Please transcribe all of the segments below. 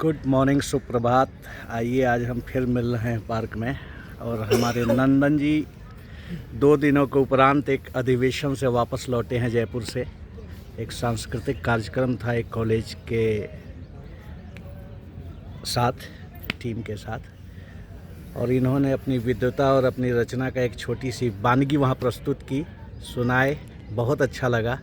Good morning, सुप्रभात। आइए आज हम फिर मिल रहे हैं पार्क में और हमारे नंदन जी 2 दिनों के उपरांत एक अधिवेशन से वापस लौटे हैं जयपुर से। एक सांस्कृतिक कार्यक्रम था एक कॉलेज के साथ, टीम के साथ, और इन्होंने अपनी विद्वता और अपनी रचना का एक छोटी सी वानगी वहाँ प्रस्तुत की, सुनाए। बहुत अच्छा लगा।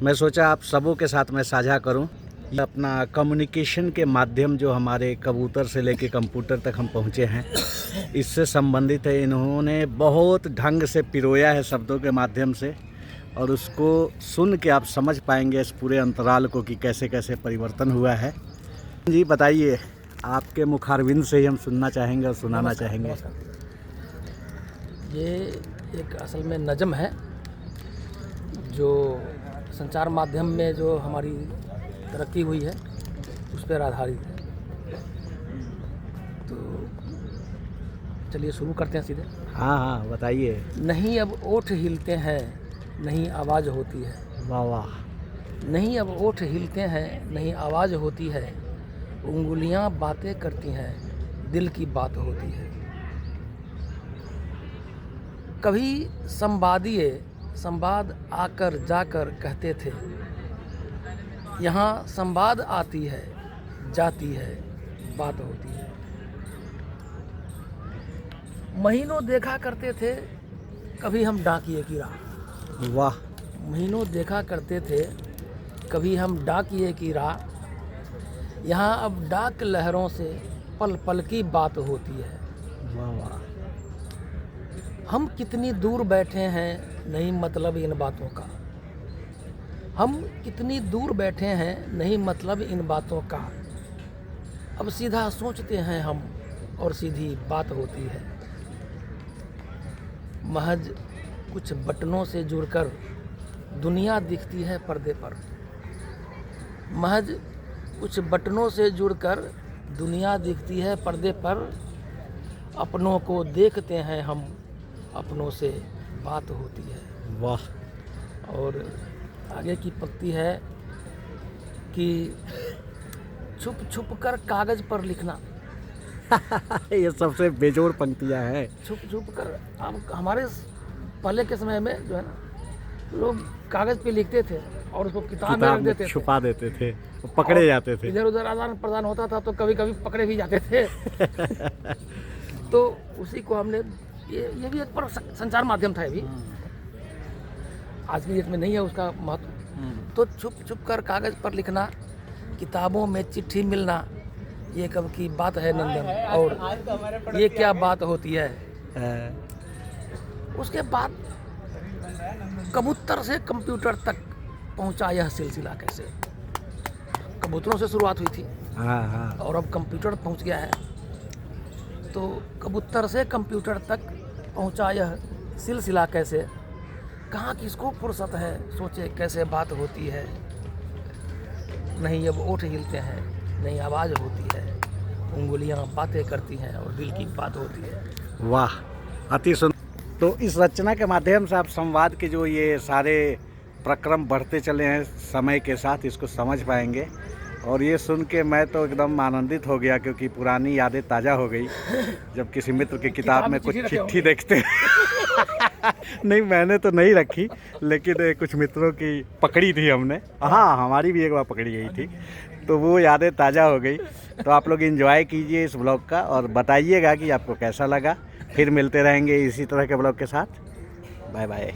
मैं सोचा आप सबों के साथ मैं साझा करूं। अपना कम्युनिकेशन के माध्यम जो हमारे कबूतर से लेके कंप्यूटर तक हम पहुंचे हैं, इससे संबंधित है। इन्होंने बहुत ढंग से पिरोया है शब्दों के माध्यम से, और उसको सुन के आप समझ पाएंगे इस पूरे अंतराल को कि कैसे कैसे परिवर्तन हुआ है। जी बताइए, आपके मुखारविंद से ही हम सुनना चाहेंगे और सुनाना चाहेंगे। ये एक असल में नज़म है जो संचार माध्यम में जो हमारी तरक्की हुई है उस पर आधारित है। तो चलिए शुरू करते हैं सीधे। हाँ बताइए। नहीं अब ओठ हिलते हैं, नहीं आवाज़ होती है। वाह वाह। नहीं अब ओठ हिलते हैं, नहीं आवाज़ होती है। उंगलियां बातें करती हैं, दिल की बात होती है। कभी संवाद आकर जाकर कहते थे, यहाँ संवाद आती है जाती है बात होती है। महीनों देखा करते थे कभी हम डाकिए की राह। वाह। महीनों देखा करते थे कभी हम डाकिए की राह। यहाँ अब डाक लहरों से पल पल की बात होती है। वाह वाह। हम कितनी दूर बैठे हैं, नहीं मतलब इन बातों का। हम कितनी दूर बैठे हैं, नहीं मतलब इन बातों का। अब सीधा सोचते हैं हम और सीधी बात होती है। महज कुछ बटनों से जुड़कर दुनिया दिखती है पर्दे पर। महज कुछ बटनों से जुड़कर दुनिया दिखती है पर्दे पर। अपनों को देखते हैं हम, अपनों से बात होती है। वाह। और आगे की पंक्ति है कि छुप छुप कर कागज़ पर लिखना। ये सबसे बेजोड़ पंक्तियाँ हैं। छुप छुप कर, अब हमारे पहले के समय में जो है ना, लोग कागज़ पे लिखते थे और उसको किताब में रख देते थे, छुपा देते थे, वो पकड़े जाते थे। इधर उधर आदान प्रदान होता था तो कभी कभी पकड़े भी जाते थे। तो उसी को हमने, ये भी एक पर संचार माध्यम था। ये भी आज की डेट में नहीं है उसका महत्व। तो छुप छुप कर कागज़ पर लिखना, किताबों में चिट्ठी मिलना, ये कब की बात है नंदन, और ये क्या बात होती है। उसके बाद कबूतर से कंप्यूटर तक पहुंचा यह सिलसिला कैसे। कबूतरों से शुरुआत हुई थी और अब कंप्यूटर पहुंच गया है। तो कबूतर से कंप्यूटर तक पहुंचा यह सिलसिला कैसे। कहाँ किसको फुर्सत है, सोचे कैसे बात होती है। नहीं अब ओठ हिलते हैं, नहीं आवाज़ होती है। उंगलियां बातें करती हैं और दिल की बात होती है। वाह, अति सुंदर। तो इस रचना के माध्यम से आप संवाद के जो ये सारे प्रक्रम बढ़ते चले हैं समय के साथ, इसको समझ पाएंगे। और ये सुन के मैं तो एकदम आनंदित हो गया, क्योंकि पुरानी यादें ताज़ा हो गई जब किसी मित्र की किताब में कुछ चिट्ठी देखते नहीं, मैंने तो नहीं रखी, लेकिन कुछ मित्रों की पकड़ी थी हमने। हाँ, हमारी भी एक बार पकड़ी गई थी, तो वो यादें ताज़ा हो गई। तो आप लोग एंजॉय कीजिए इस ब्लॉग का और बताइएगा कि आपको कैसा लगा। फिर मिलते रहेंगे इसी तरह के ब्लॉग के साथ। Bye bye.